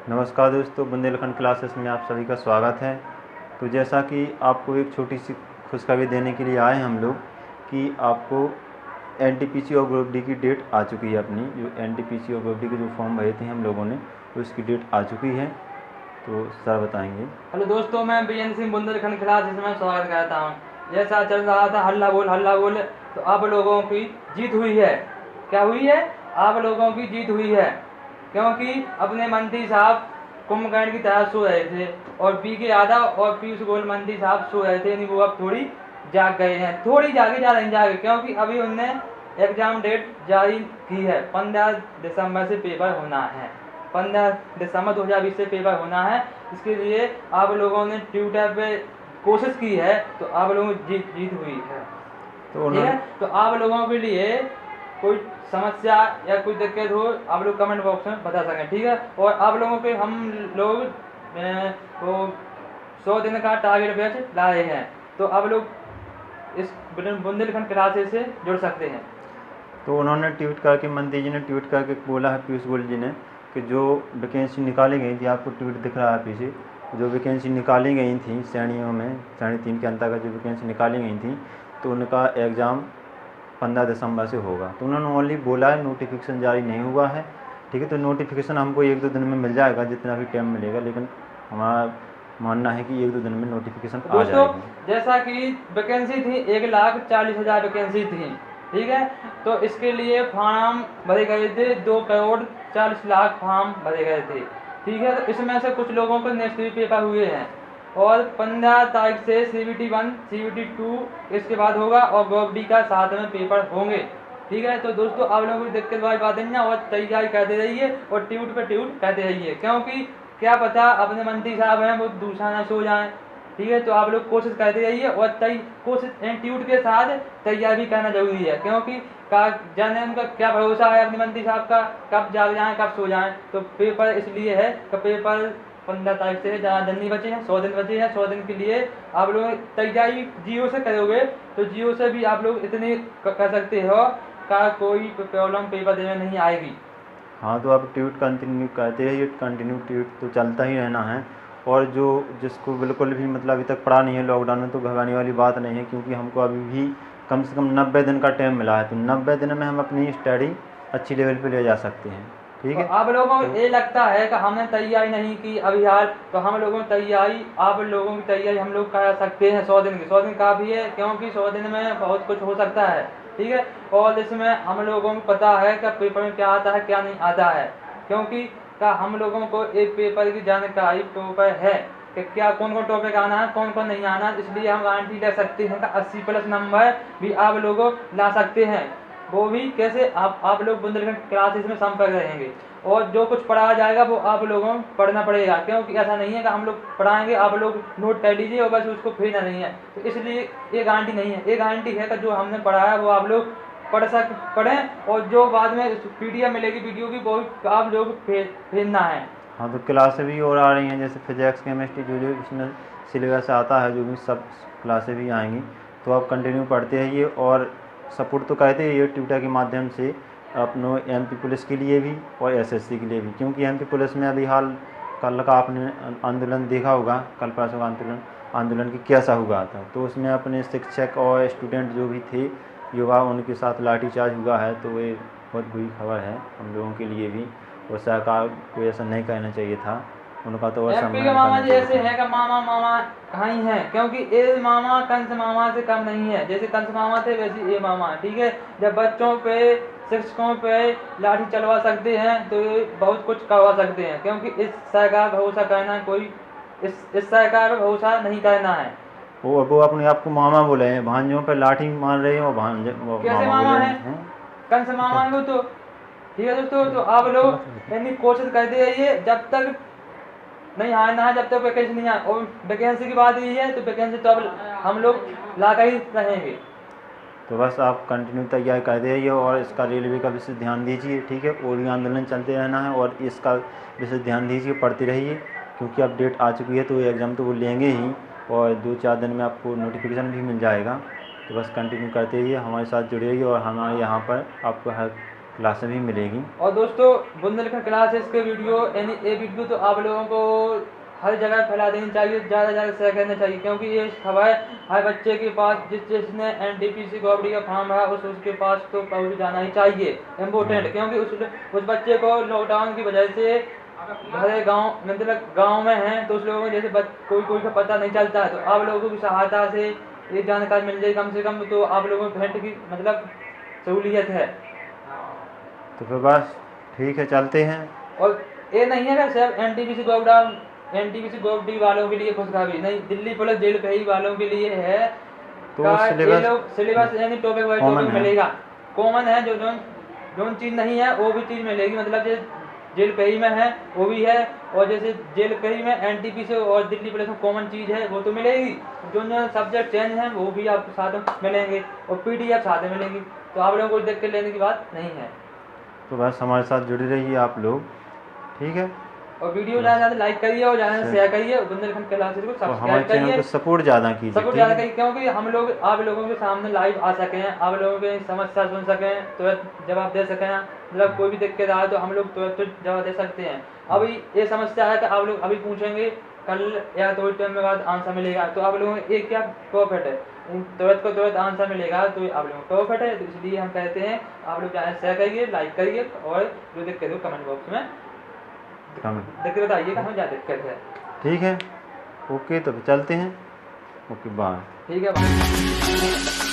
नमस्कार दोस्तों, बुंदेलखंड क्लासेस में आप सभी का स्वागत है। तो जैसा कि आपको एक छोटी सी खुशखबरी देने के लिए आए हैं हम लोग कि आपको एनटीपीसी और ग्रुप डी की डेट आ चुकी है। अपनी जो एनटीपीसी और ग्रुप डी के जो फॉर्म भरे थे हम लोगों ने, तो उसकी डेट आ चुकी है। तो सर बताएंगे। हेलो दोस्तों, मैं बीएन सिंह बुंदेलखंड क्लासेस में स्वागत करता हूँ। जैसा चल रहा था हल्ला बोल, तो आप लोगों की जीत हुई है। क्या हुई है? आप लोगों की जीत हुई है, क्योंकि अपने मंत्री साहब कुंभकर्ण की तरह सो रहे थे और पीके यादव और पीयूष गोयल मंत्री साहब सो रहे थे। वो अब थोड़ी जाग गए हैं, थोड़ी जागे, ज़्यादा नहीं जागे, क्योंकि अभी उनने एग्ज़ाम डेट जारी की है। 15 दिसंबर से पेपर होना है। 15 दिसंबर 2020 से पेपर होना है। इसके लिए आप लोगों ने ट्विटर पे कोशिश की है, तो आप लोगों की जीत हुई है। तो ठीक है, उन्होंने तो आप लोगों के लिए कोई समस्या या कोई दिक्कत हो, आप लोग कमेंट बॉक्स में बता सकें। ठीक है, और आप लोगों के हम लोग वो 100 दिन का टारगेट बैच लाए हैं, तो आप लोग इस बुंदेलखंड क्लासेस से जुड़ सकते हैं। तो उन्होंने ट्वीट करके, मंत्री जी ने ट्वीट करके बोला है, पीयूष गोयल जी ने, कि जो वैकेंसी निकाली गई थी, आपको ट्वीट दिख रहा है पीछे, जो वैकेंसी निकाली गई थी श्रेणियों में, श्रेणी 3 के अंतर्गत जो वैकेंसी निकाली गई थी, तो उनका एग्ज़ाम 15 दिसंबर से होगा। तो उन्होंने ओनली बोला है, नोटिफिकेशन जारी नहीं हुआ है। ठीक है, तो नोटिफिकेशन हमको 1-2 दिन में मिल जाएगा, जितना भी टाइम मिलेगा, लेकिन हमारा मानना है कि 1-2 दिन में नोटिफिकेशन आ दोस्तों, जाएगी। जैसा कि वैकेंसी थी 1,40,000 वैकेंसी थी। ठीक है, तो इसके लिए फॉर्म भरे गए थे, 2,40,00,000 फॉर्म भरे गए थे। ठीक है, तो इसमें से कुछ लोगों को नेशनल पेपर हुए हैं और 15 तारीख से CBT 1 CBT 2 इसके बाद होगा और ग्रुप डी का साथ में पेपर होंगे। ठीक है, तो दोस्तों आप लोगों को दिक्कत वाली बात नहीं है और तैयारी करते रहिए और ट्यूट पे ट्यूट करते रहिए, क्योंकि क्या पता अपने मंत्री साहब हैं वो दूसरा ना सो जाएं। ठीक है, तो आप लोग कोशिश करते रहिए और कोशिश इंस्टीट्यूट के साथ तैयारी करना जरूरी है, क्योंकि जाने उनका क्या भरोसा है अपने मंत्री साहब का, कब जाग जाएं कब सो जाएं। तो पेपर इसलिए है कि पेपर 15 तारीख से ज़्यादा दिन नहीं बचे हैं, 100 दिन बचे हैं। 100 दिन के लिए आप लोग तैयारी जियो से करोगे तो जियो से भी आप लोग इतनी कर सकते हो का कोई प्रॉब्लम पेपर देने नहीं आएगी। हाँ, तो आप ट्वीट कंटिन्यू करते रहिए, कंटिन्यू ट्वीट तो चलता ही रहना है। और जो जिसको बिल्कुल भी मतलब अभी तक पढ़ा नहीं है लॉकडाउन में, तो घबराने वाली बात नहीं है, क्योंकि हमको अभी भी कम से कम 90 दिन का टाइम मिला है। तो 90 दिन में हम अपनी स्टडी अच्छी लेवल पे ले जा सकते हैं। ठीक तो है, आप लोगों को तो ये लगता है कि हमने तैयारी नहीं की अभी हाल, तो हम लोगों की तैयारी, आप लोगों की तैयारी हम लोग कर सकते हैं 100 दिन की। 100 दिन काफ़ी है, क्योंकि 100 दिन में बहुत कुछ हो सकता है। ठीक है, और इसमें हम लोगों को पता है कि पेपर में क्या आता है क्या नहीं आता है, क्योंकि का हम लोगों को एक पेपर की जानकारी पेपर है कि क्या कौन कौन टॉपिक आना है कौन कौन नहीं आना, इसलिए हम गारंटी ले सकते हैं कि 80+ नंबर भी आप लोगों ला सकते हैं। वो भी कैसे? आप लोग बुंदेलखंड क्लासेस में संपर्क रहेंगे और जो कुछ पढ़ाया जाएगा वो आप लोगों को पढ़ना पड़ेगा, क्योंकि ऐसा नहीं है कि हम लोग पढ़ाएंगे आप लोग नोट कर लीजिए और बस उसको फेरना नहीं है। तो इसलिए ये गारंटी नहीं है। ये गारंटी है कि जो हमने पढ़ाया वो आप लोग पढ़ें और जो बाद में PDF मिलेगी वीडियो की वो आप लोग फेरना है। हाँ, तो क्लासें भी और आ रही हैं, जैसे फिजिक्स केमिस्ट्री जो जो इसमें सिलेबस आता है, जो भी सब क्लासें भी आएंगी। तो आप कंटिन्यू पढ़ते रहिए और सपोर्ट तो कहते रहिए ट्विटर के माध्यम से अपनों MP पुलिस के लिए भी और SSC के लिए भी, क्योंकि MP पुलिस में अभी हाल कल का आपने आंदोलन देखा होगा, कल परसों का आंदोलन की कैसा हुआ था। तो उसमें अपने शिक्षक और स्टूडेंट जो भी थे, युवा, उनके साथ लाठीचार्ज हुआ है। तो ये बहुत बुरी खबर है हम लोगों के लिए भी, और सरकार को ऐसा नहीं करना चाहिए था, उनका तो और MP के सम्मान मामा करना जी चाहिए ऐसे था। हैं कि मामा मामा कहाँ ही हैं, क्योंकि ये मामा कंस मामा से कम नहीं है। जैसे कंस मामा थे वैसे ये मामा है। ठीक है, जब बच्चों पे शिक्षकों पे लाठी चलवा सकते हैं तो ये बहुत कुछ करवा सकते हैं, क्योंकि इस सरकार पर भरोसा करना कोई इस सरकार पर भरोसा नहीं करना है। वो अपने आप को मामा बोले हैं, भांजों पर लाठी मार रहे हैं, और भांजे वो कैसे मामा मामा बोले है? हैं। कंस मामा क्या है वो तो। ठीक है दोस्तों, तो आप लोग यानी कोशिश करते रहिए जब तक नहीं आना है, जब तक वैकेंसी नहीं आए। और वैकेंसी की बात यही है तो वैकेंसी तो अब हम लोग ला कर ही रहेंगे। तो बस आप कंटिन्यू तैयारी करते रहिए और इसका रेलवे का विशेष ध्यान दीजिए। ठीक है, और भी आंदोलन चलते रहना है और इसका विशेष ध्यान दीजिए, पढ़ते रहिए, क्योंकि अब डेट आ चुकी है तो एग्ज़ाम तो वो लेंगे ही, और 2-4 दिन में आपको नोटिफिकेशन भी मिल जाएगा। तो बस कंटिन्यू करते रहिए, हमारे साथ जुड़े रहिए और हमारे यहाँ पर आपको हर क्लासें भी मिलेगी। और दोस्तों बुंदेलखंड क्लासेस के वीडियो यानी ये वीडियो तो आप लोगों को हर जगह फैला देनी चाहिए, ज़्यादा से ज़्यादा शेयर करना चाहिए, क्योंकि ये खबर हर बच्चे के पास जिसने एनटीपीसी गवर्नमेंट का फॉर्म भरा उसके पास तो पहुँच जाना ही चाहिए, इम्पोर्टेंट। क्योंकि उस बच्चे को लॉकडाउन की वजह से भले गांव मतलब गांव में हैं तो उस लोगों को जैसे कोई का पता नहीं चलता है, तो आप लोगों की सहायता से ये जानकारी मिल जाए कम से कम, तो आप लोगों को भेंट की मतलब सहूलियत है। तो फिर बस ठीक है, चलते हैं। और ये नहीं है कि सिर्फ एनटीपीसी गवर्नमेंट वालों के लिए खुशखबरी नहीं, दिल्ली पुलिस जेल पे ही वालों के लिए है। तो सिलेबस यानी टॉपिक वाइज टॉपिक मिलेगा, कॉमन है। जो चीज़ नहीं है वो भी चीज़ मिलेगी, मतलब जो जेल पे ही में है वो भी है, और जैसे जेल पे ही में एनटीपीसी और दिल्ली पुलिस में कॉमन चीज़ है वो तो मिलेगी। जो सब्जेक्ट चेंज हैं वो भी आपको साथ में मिलेंगे और पीडीएफ साथ में मिलेंगी, तो आप लोगों को देख के लेने की बात नहीं है। तो बस हमारे साथ जुड़े रहिए आप लोग, ठीक है। और वीडियो ज़्यादा ज़्यादा लाइक करिए और ज़्यादा शेयर करिए, बुंदेलखंड क्लासेस को सब्सक्राइब करिए, सपोर्ट ज़्यादा कीजिए, सपोर्ट ज़्यादा करिए, क्योंकि हम लोग आप लोगों के सामने लाइव आ सकें, आप लोगों की समस्या सुन सकें, तुरंत जवाब दे सकें। मतलब कोई भी दिक्कत आए तो हम लोग तुरंत जवाब दे सकते हैं। अभी ये समस्या है कि आप लोग अभी पूछेंगे, कल या थोड़ी टाइम के बाद आंसर मिलेगा, तो आप लोगों को एक क्या प्रॉफिट है, तुरंत को तुरंत आंसर मिलेगा तो आप लोगों को प्रॉफिट है। तो इसलिए हम कहते हैं आप लोग ज़्यादा शेयर करिए, लाइक करिए, और जो दिक्कत हो कमेंट बॉक्स में दिक्कत बताइएगा, हमें ज़्यादा दिक्कत है। ठीक है, ओके, तो चलते हैं। Okay, bye. ठीक है, बाय।